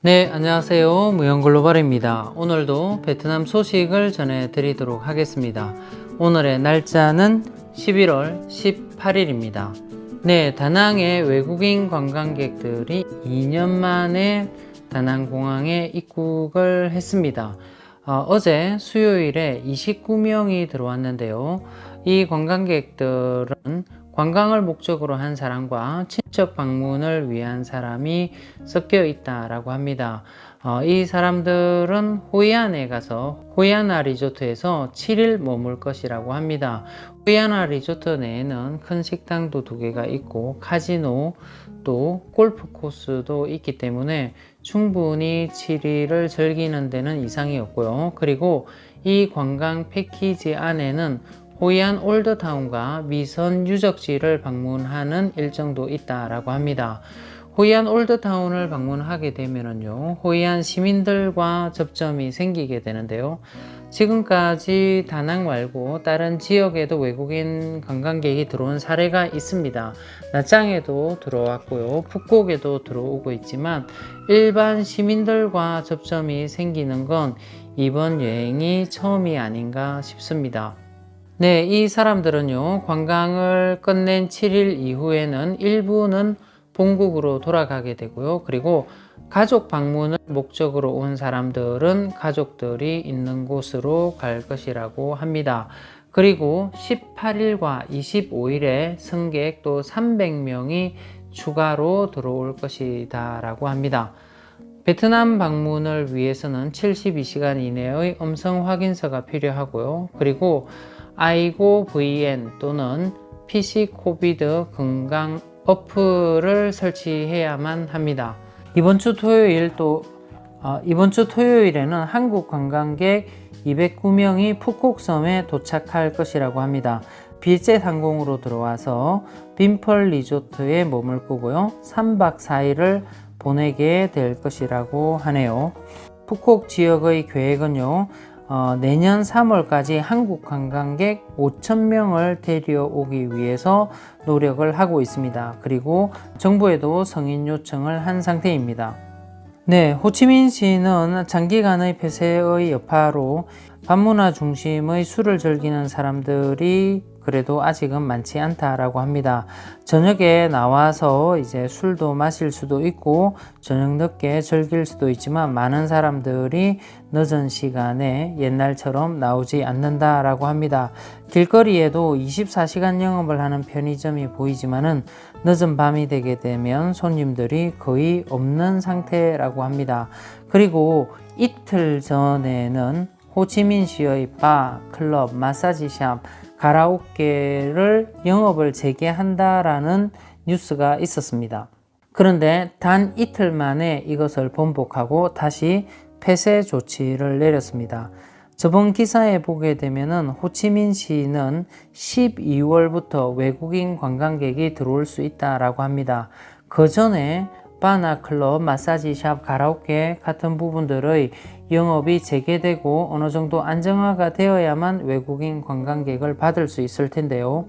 네, 안녕하세요. 무영글로벌입니다. 오늘도 베트남 소식을 전해드리도록 하겠습니다. 오늘의 날짜는 11월 18일입니다. 네, 다낭의 외국인 관광객들이 2년 만에 다낭공항에 입국을 했습니다. 어제 수요일에 29명이 들어왔는데요. 이 관광객들은 관광을 목적으로 한 사람과 친척 방문을 위한 사람이 섞여 있다라고 합니다. 이 사람들은 호이안에 가서 호이안나 리조트에서 7일 머물 것이라고 합니다. 호이안나 리조트 내에는 큰 식당도 2개가 있고 카지노 또 골프 코스도 있기 때문에 충분히 7일을 즐기는 데는 이상이 없고요. 그리고 이 관광 패키지 안에는 호이안 올드타운과 미선 유적지를 방문하는 일정도 있다라고 합니다. 호이안 올드타운을 방문하게 되면요, 호이안 시민들과 접점이 생기게 되는데요. 지금까지 다낭 말고 다른 지역에도 외국인 관광객이 들어온 사례가 있습니다. 나짱에도 들어왔고요, 푸꾸옥에도 들어오고 있지만 일반 시민들과 접점이 생기는 건 이번 여행이 처음이 아닌가 싶습니다. 네, 이 사람들은요, 관광을 끝낸 7일 이후에는 일부는 본국으로 돌아가게 되고요. 그리고 가족 방문을 목적으로 온 사람들은 가족들이 있는 곳으로 갈 것이라고 합니다. 그리고 18일과 25일에 승객 또 300명이 추가로 들어올 것이다 라고 합니다. 베트남 방문을 위해서는 72시간 이내의 음성 확인서가 필요하고요. 그리고 아이고 VN 또는 PC 코비드 건강 어플을 설치해야만 합니다. 이번 주 토요일에는 한국 관광객 209명이 푸꾸옥섬에 도착할 것이라고 합니다. 비젯 항공으로 들어와서 빈펄 리조트에 머물 거고요. 3박 4일을 보내게 될 것이라고 하네요. 푸꾸옥 지역의 계획은요, 내년 3월까지 한국 관광객 5,000명을 데려오기 위해서 노력을 하고 있습니다. 그리고 정부에도 성인 요청을 한 상태입니다. 네, 호치민시는 장기간의 폐쇄의 여파로 반문화 중심의 술을 즐기는 사람들이 그래도 아직은 많지 않다라고 합니다. 저녁에 나와서 이제 술도 마실 수도 있고 저녁 늦게 즐길 수도 있지만 많은 사람들이 늦은 시간에 옛날처럼 나오지 않는다라고 합니다. 길거리에도 24시간 영업을 하는 편의점이 보이지만은 늦은 밤이 되게 되면 손님들이 거의 없는 상태라고 합니다. 그리고 이틀 전에는 호치민시의 바, 클럽, 마사지샵, 가라오케를 영업을 재개한다라는 뉴스가 있었습니다. 그런데 단 이틀 만에 이것을 번복하고 다시 폐쇄 조치를 내렸습니다. 저번 기사에 보게 되면은 호치민시는 12월부터 외국인 관광객이 들어올 수 있다라고 합니다. 그 전에 바나 클럽, 마사지샵, 가라오케 같은 부분들의 영업이 재개되고 어느 정도 안정화가 되어야만 외국인 관광객을 받을 수 있을 텐데요.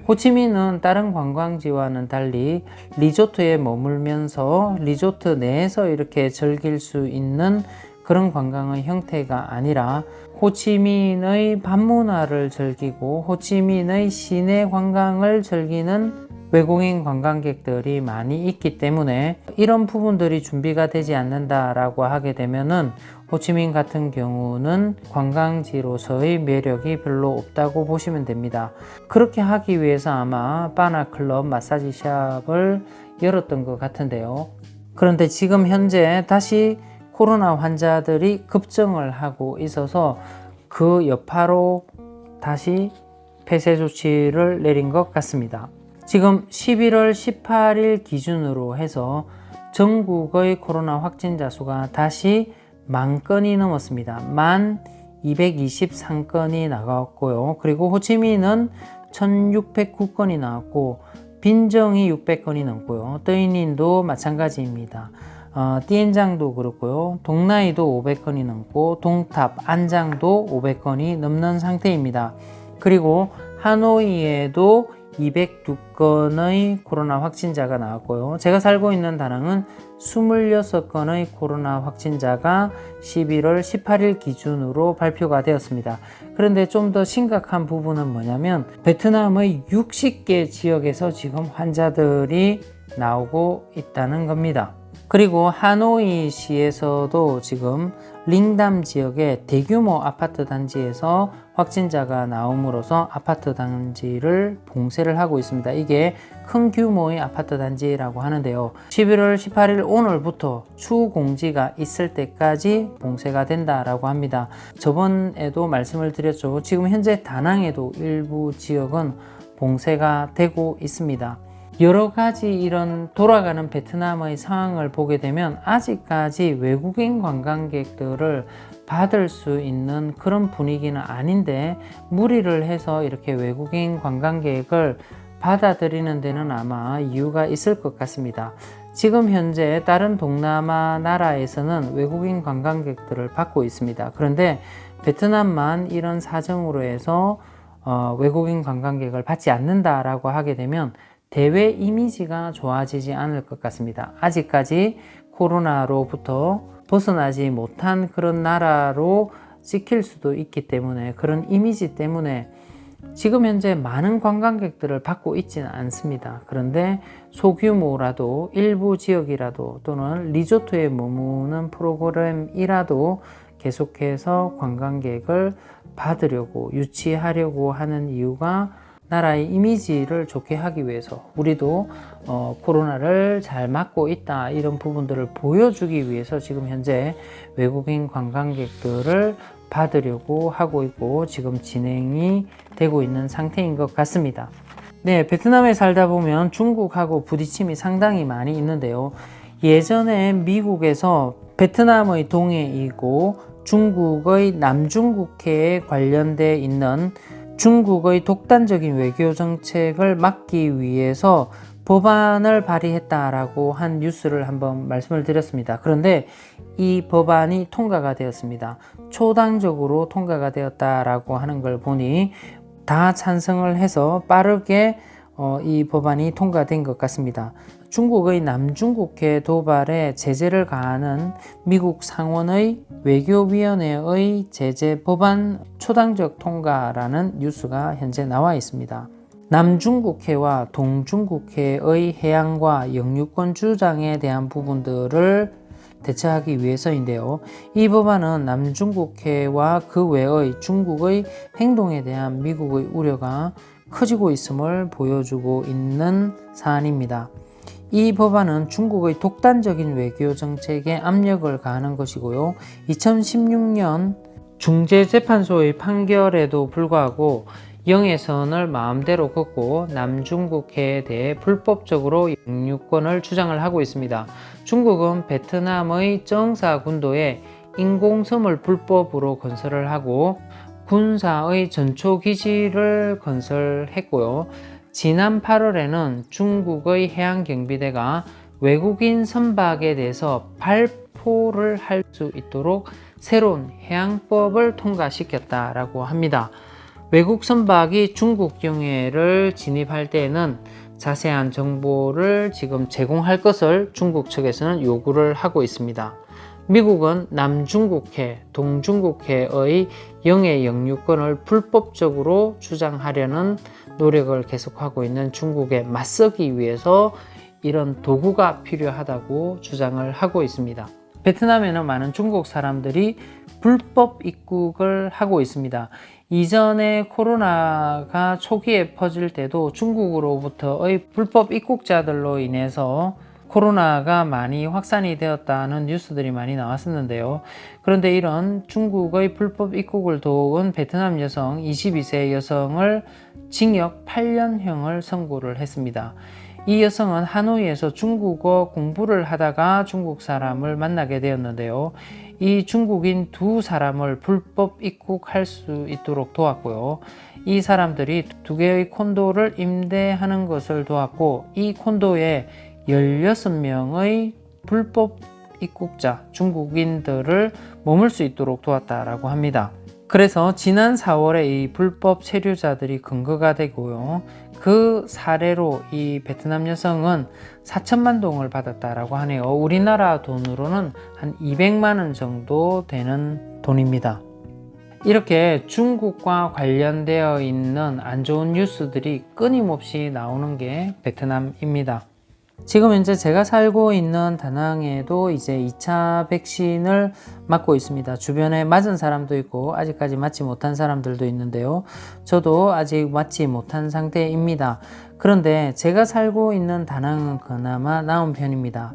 호치민은 다른 관광지와는 달리 리조트에 머물면서 리조트 내에서 이렇게 즐길 수 있는 그런 관광의 형태가 아니라 호치민의 밤문화를 즐기고 호치민의 시내 관광을 즐기는 외국인 관광객들이 많이 있기 때문에 이런 부분들이 준비가 되지 않는다라고 하게 되면은 호치민 같은 경우는 관광지로서의 매력이 별로 없다고 보시면 됩니다. 그렇게 하기 위해서 아마 바나 클럽, 마사지샵을 열었던 것 같은데요. 그런데 지금 현재 다시 코로나 환자들이 급증을 하고 있어서 그 여파로 다시 폐쇄 조치를 내린 것 같습니다. 지금 11월 18일 기준으로 해서 전국의 코로나 확진자 수가 다시 10,000건이 넘었습니다. 1,223건이 나왔고요. 그리고 호치민은 1,609건이 나왔고 빈정이 600건이 넘고요. 뜨이닌도 마찬가지입니다. 띠엔장도 그렇고요. 동나이도 500건이 넘고 동탑, 안장도 500건이 넘는 상태입니다. 그리고 하노이에도 202건의 코로나 확진자가 나왔고요. 제가 살고 있는 다낭은 26건의 코로나 확진자가 11월 18일 기준으로 발표가 되었습니다. 그런데 좀 더 심각한 부분은 뭐냐면 베트남의 60개 지역에서 지금 환자들이 나오고 있다는 겁니다. 그리고 하노이시에서도 지금 링담 지역의 대규모 아파트 단지에서 확진자가 나옴으로써 아파트 단지를 봉쇄를 하고 있습니다. 이게 큰 규모의 아파트 단지라고 하는데요. 11월 18일 오늘부터 추후 공지가 있을 때까지 봉쇄가 된다라고 합니다. 저번에도 말씀을 드렸죠. 지금 현재 다낭에도 일부 지역은 봉쇄가 되고 있습니다. 여러 가지 이런 돌아가는 베트남의 상황을 보게 되면 아직까지 외국인 관광객들을 받을 수 있는 그런 분위기는 아닌데, 무리를 해서 이렇게 외국인 관광객을 받아들이는 데는 아마 이유가 있을 것 같습니다. 지금 현재 다른 동남아 나라에서는 외국인 관광객들을 받고 있습니다. 그런데 베트남만 이런 사정으로 해서 외국인 관광객을 받지 않는다라고 하게 되면 대외 이미지가 좋아지지 않을 것 같습니다. 아직까지 코로나로부터 벗어나지 못한 그런 나라로 찍힐 수도 있기 때문에, 그런 이미지 때문에 지금 현재 많은 관광객들을 받고 있지는 않습니다. 그런데 소규모라도 일부 지역이라도 또는 리조트에 머무는 프로그램이라도 계속해서 관광객을 받으려고 유치하려고 하는 이유가 나라의 이미지를 좋게 하기 위해서, 우리도 코로나를 잘 막고 있다 이런 부분들을 보여주기 위해서 지금 현재 외국인 관광객들을 받으려고 하고 있고 지금 진행이 되고 있는 상태인 것 같습니다. 네, 베트남에 살다 보면 중국하고 부딪힘이 상당히 많이 있는데요. 예전에 미국에서 베트남의 동해이고 중국의 남중국해에 관련돼 있는 중국의 독단적인 외교 정책을 막기 위해서 법안을 발의했다라고 한 뉴스를 한번 말씀을 드렸습니다. 그런데 이 법안이 통과가 되었습니다. 초당적으로 통과가 되었다라고 하는 걸 보니 다 찬성을 해서 빠르게 이 법안이 통과된 것 같습니다. 중국의 남중국해 도발에 제재를 가하는 미국 상원의 외교위원회의 제재 법안 초당적 통과라는 뉴스가 현재 나와 있습니다. 남중국해와 동중국해의 해양과 영유권 주장에 대한 부분들을 대처하기 위해서인데요. 이 법안은 남중국해와 그 외의 중국의 행동에 대한 미국의 우려가 커지고 있음을 보여주고 있는 사안입니다. 이 법안은 중국의 독단적인 외교 정책에 압력을 가하는 것이고요. 2016년 중재재판소의 판결에도 불구하고 영해선을 마음대로 걷고 남중국해에 대해 불법적으로 영유권을 주장을 하고 있습니다. 중국은 베트남의 정사 군도에 인공섬을 불법으로 건설을 하고 군사의 전초기지를 건설했고요. 지난 8월에는 중국의 해양경비대가 외국인 선박에 대해서 발포를 할 수 있도록 새로운 해양법을 통과시켰다라고 합니다. 외국 선박이 중국 영해를 진입할 때에는 자세한 정보를 지금 제공할 것을 중국 측에서는 요구를 하고 있습니다. 미국은 남중국해, 동중국해의 영해 영유권을 불법적으로 주장하려는 노력을 계속하고 있는 중국에 맞서기 위해서 이런 도구가 필요하다고 주장을 하고 있습니다. 베트남에는 많은 중국 사람들이 불법 입국을 하고 있습니다. 이전에 코로나가 초기에 퍼질 때도 중국으로부터의 불법 입국자들로 인해서 코로나가 많이 확산이 되었다는 뉴스들이 많이 나왔었는데요. 그런데 이런 중국의 불법 입국을 도운 베트남 여성 22세 여성을 징역 8년형을 선고를 했습니다. 이 여성은 하노이에서 중국어 공부를 하다가 중국 사람을 만나게 되었는데요. 이 중국인 두 사람을 불법 입국할 수 있도록 도왔고요. 이 사람들이 2개의 콘도를 임대하는 것을 도왔고, 이 콘도에 16명의 불법 입국자 중국인들을 머물 수 있도록 도왔다라고 합니다. 그래서 지난 4월에 이 불법 체류자들이 근거가 되고요. 그 사례로 이 베트남 여성은 4천만 동을 받았다라고 하네요. 우리나라 돈으로는 한 200만 원 정도 되는 돈입니다. 이렇게 중국과 관련되어 있는 안 좋은 뉴스들이 끊임없이 나오는 게 베트남입니다. 지금 현재 제가 살고 있는 다낭에도 이제 2차 백신을 맞고 있습니다. 주변에 맞은 사람도 있고 아직까지 맞지 못한 사람들도 있는데요. 저도 아직 맞지 못한 상태입니다. 그런데 제가 살고 있는 다낭은 그나마 나은 편입니다.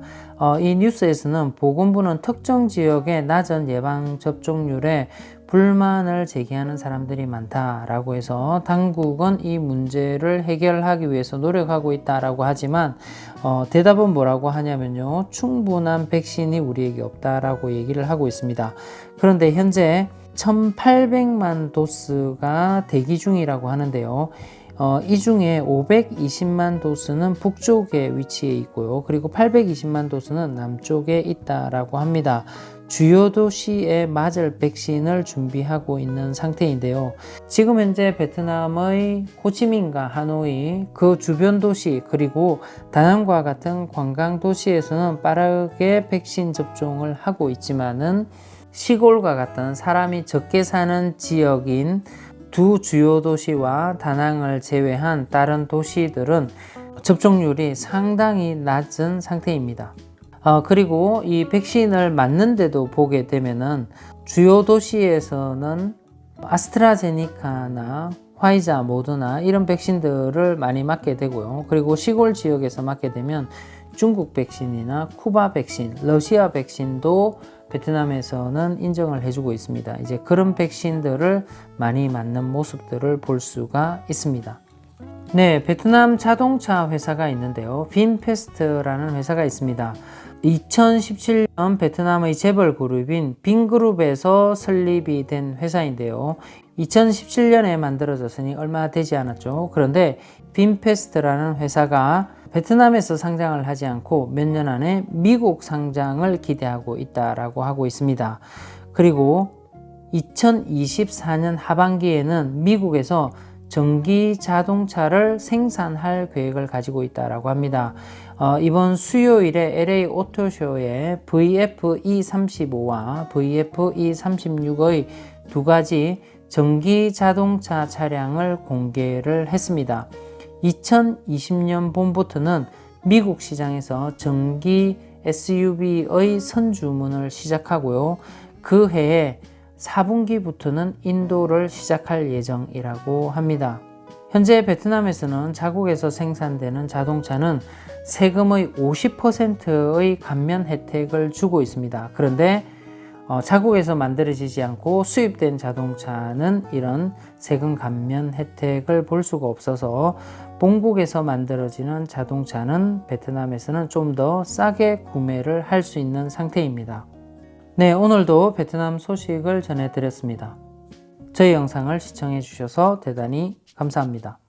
이 뉴스에서는 보건부는 특정 지역의 낮은 예방 접종률에 불만을 제기하는 사람들이 많다라고 해서 당국은 이 문제를 해결하기 위해서 노력하고 있다라고 하지만 대답은 뭐라고 하냐면요. 충분한 백신이 우리에게 없다라고 얘기를 하고 있습니다. 그런데 현재 1800만 도스가 대기 중이라고 하는데요. 이 중에 520만 도스는 북쪽에 위치해 있고요. 그리고 820만 도스는 남쪽에 있다라고 합니다. 주요 도시에 맞을 백신을 준비하고 있는 상태인데요. 지금 현재 베트남의 호치민과 하노이, 그 주변 도시 그리고 다낭과 같은 관광 도시에서는 빠르게 백신 접종을 하고 있지만은 시골과 같은 사람이 적게 사는 지역인 두 주요 도시와 다낭을 제외한 다른 도시들은 접종률이 상당히 낮은 상태입니다. 그리고 이 백신을 맞는데도 보게 되면은 주요 도시에서는 아스트라제니카나 화이자, 모더나 이런 백신들을 많이 맞게 되고요. 그리고 시골 지역에서 맞게 되면 중국 백신이나 쿠바 백신, 러시아 백신도 베트남에서는 인정을 해주고 있습니다. 이제 그런 백신들을 많이 맞는 모습들을 볼 수가 있습니다. 네, 베트남 자동차 회사가 있는데요. 빈페스트라는 회사가 있습니다. 2017년 베트남의 재벌 그룹인 빈그룹에서 설립이 된 회사인데요. 2017년에 만들어졌으니 얼마 되지 않았죠. 그런데 빈페스트라는 회사가 베트남에서 상장을 하지 않고 몇 년 안에 미국 상장을 기대하고 있다라고 하고 있습니다. 그리고 2024년 하반기에는 미국에서 전기 자동차를 생산할 계획을 가지고 있다라고 합니다. 이번 수요일에 LA 오토쇼에 VF-E35와 VF-E36의 두 가지 전기 자동차 차량을 공개를 했습니다. 2020년 봄부터는 미국 시장에서 전기 SUV의 선주문을 시작하고요. 그 해에 4분기부터는 인도를 시작할 예정이라고 합니다. 현재 베트남에서는 자국에서 생산되는 자동차는 세금의 50%의 감면 혜택을 주고 있습니다. 그런데 자국에서 만들어지지 않고 수입된 자동차는 이런 세금 감면 혜택을 볼 수가 없어서 본국에서 만들어지는 자동차는 베트남에서는 좀 더 싸게 구매를 할 수 있는 상태입니다. 네, 오늘도 베트남 소식을 전해드렸습니다. 저희 영상을 시청해 주셔서 대단히 감사합니다.